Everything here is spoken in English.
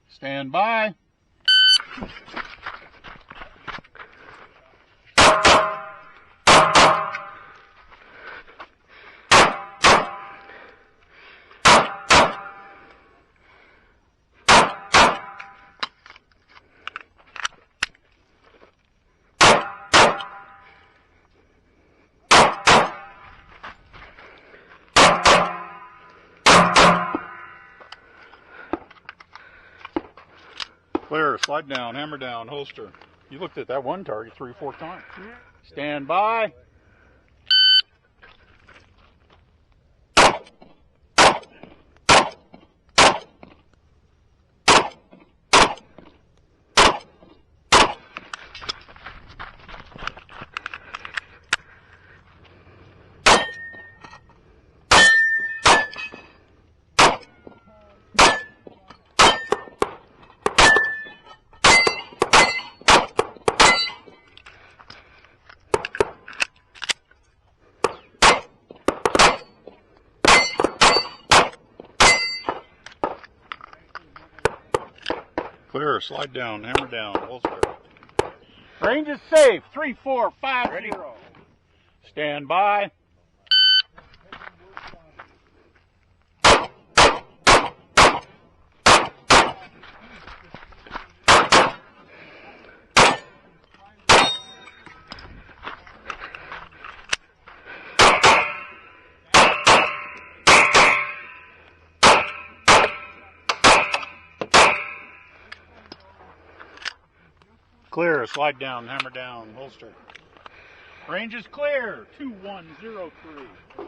Stand by. Clear, slide down, hammer down, holster. You looked at that one target 3 or 4 times. Stand by. Clear, slide down, hammer down, holster. Range is safe, 3450. Ready. Stand by. Clear, slide down, hammer down, holster. Range is clear, 2103.